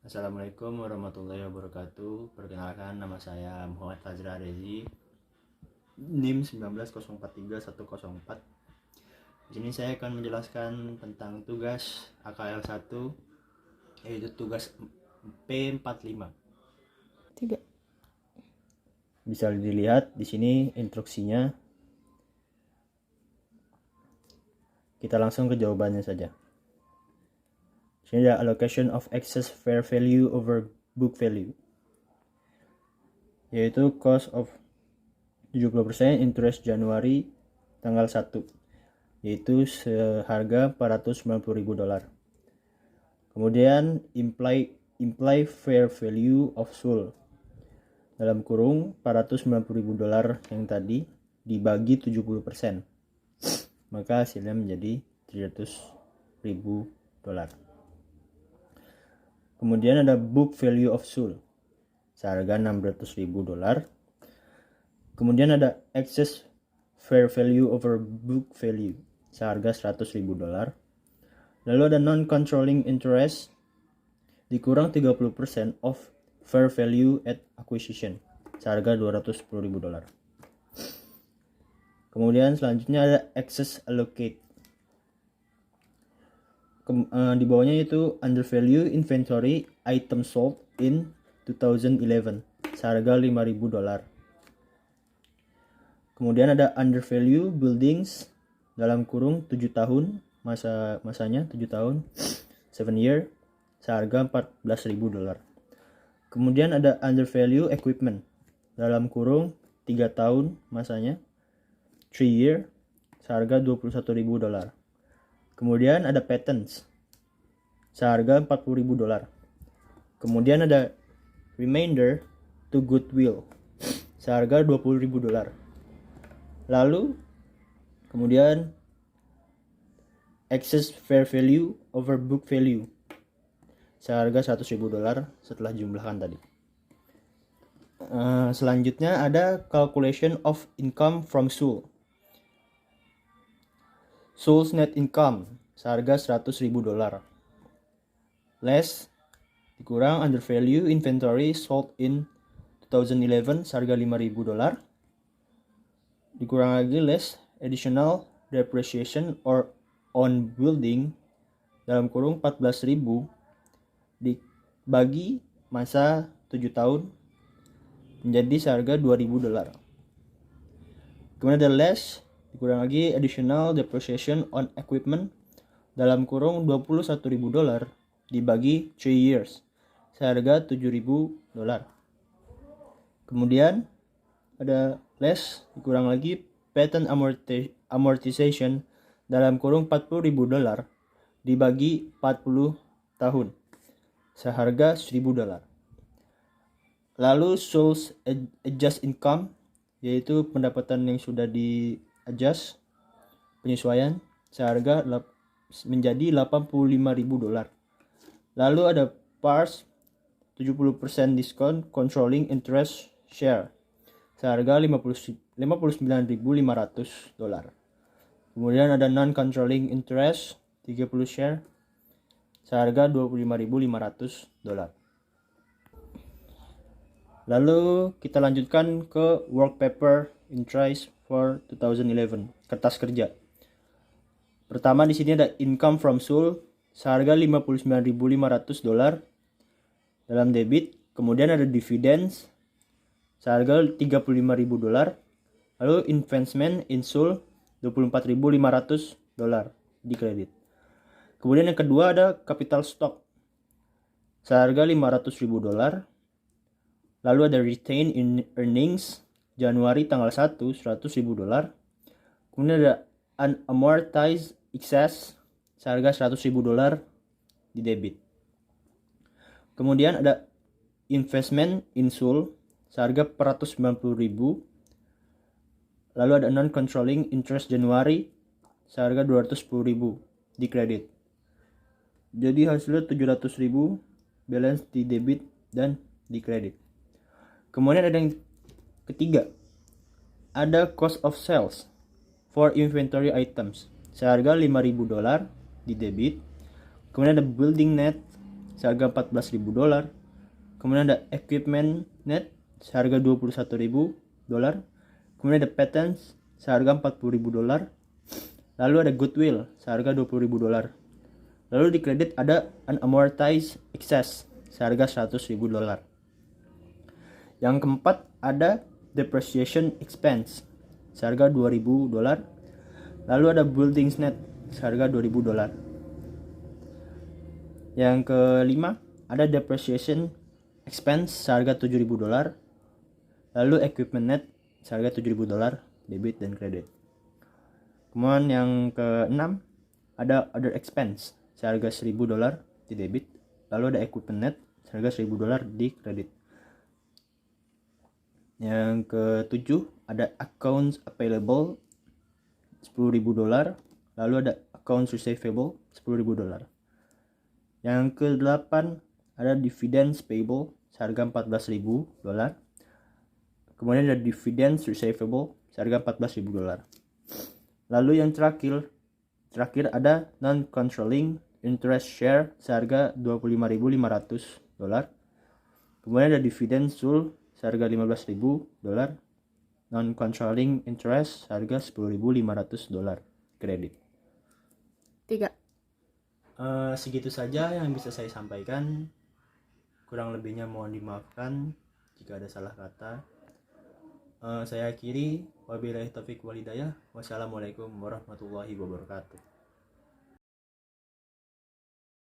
Assalamualaikum warahmatullahi wabarakatuh. Perkenalkan, nama saya Muhammad Fazra Rezi, NIM 19043-104. Di sini saya akan menjelaskan tentang tugas AKL 1, yaitu tugas P45. Bisa dilihat di sini instruksinya. Kita langsung ke jawabannya saja. Sini ada allocation of excess fair value over book value, yaitu cost of 70% interest Januari tanggal 1, yaitu seharga $490.000. Kemudian imply fair value of sold dalam kurung $490.000 yang tadi dibagi 70%, maka hasilnya menjadi $300.000. Kemudian ada book value of sold seharga $600.000. Kemudian ada excess fair value over book value seharga $100.000. Lalu ada non-controlling interest dikurang 30% of fair value at acquisition seharga $210.000. Kemudian selanjutnya ada excess allocate. Di bawahnya itu undervalue inventory item sold in 2011 seharga $5.000. Kemudian ada undervalue buildings dalam kurung 7 tahun, masanya 7 tahun, 7 year, seharga $14.000. Kemudian ada undervalue equipment dalam kurung 3 tahun, masanya 3 year, seharga $21.000. Kemudian ada patents seharga $40.000. Kemudian ada remainder to goodwill seharga $20.000. Lalu kemudian excess fair value over book value seharga $100.000 setelah jumlahkan tadi. Selanjutnya ada calculation of income from sold. Sold net income seharga $100.000 less dikurang undervalue inventory sold in 2011 seharga $5.000 dikurang lagi less additional depreciation or on building dalam kurung 14.000 dibagi masa 7 tahun menjadi seharga $2.000. Kemudian ada less dikurang lagi additional depreciation on equipment dalam kurung $21.000 dibagi 3 years seharga $7.000. Kemudian ada less dikurang lagi patent amortization dalam kurung $40.000 dibagi 40 tahun seharga $1.000. Lalu sales adjust income, yaitu pendapatan yang sudah di adjust penyesuaian seharga menjadi $85.000. Lalu ada PARS 70% diskon controlling interest share seharga $59.500. Kemudian ada non-controlling interest 30 share seharga $25.500. Lalu kita lanjutkan ke work paper entries for 2011, kertas kerja. Pertama di sini ada income from sold seharga $59.500 dalam debit. Kemudian ada dividends seharga $35.000. Lalu investment in sold $24.500 di kredit. Kemudian yang kedua ada capital stock seharga $500.000. Lalu ada retained earnings Januari tanggal 1 $100.000. Kemudian ada unamortized excess seharga $100.000 di debit. Kemudian ada investment in sold seharga $490.000. Lalu ada non-controlling interest Januari seharga $210.000 di kredit. Jadi hasilnya $700.000 balance di debit dan di kredit. Kemudian ada yang ketiga, ada cost of sales for inventory items seharga $5.000 di debit. Kemudian ada building net seharga $14.000. Kemudian ada equipment net seharga $21.000. Kemudian ada patents seharga $40.000. Lalu ada goodwill seharga $20.000. Lalu di kredit ada unamortized excess seharga $100.000. Yang keempat ada depreciation expense seharga $2.000. Lalu ada buildings net seharga $2.000. Yang kelima ada depreciation expense seharga $7.000. Lalu equipment net seharga $7.000 debit dan kredit. Kemudian yang keenam ada other expense seharga $1.000 di debit. Lalu ada equipment net seharga $1.000 di kredit. Yang ketujuh ada accounts available $10.000. Lalu ada accounts receivable $10.000. Yang kedelapan ada dividends payable seharga $14.000. Kemudian ada dividends receivable seharga $14.000. Lalu yang terakhir ada non-controlling interest share seharga $25.500. Kemudian ada dividen sul seharga $15.000, non-controlling interest harga $10.500 kredit. 3. Segitu saja yang bisa saya sampaikan. Kurang lebihnya mohon dimaafkan jika ada salah kata. Saya akhiri, wabillahi taufiq walhidayah. Wassalamualaikum warahmatullahi wabarakatuh.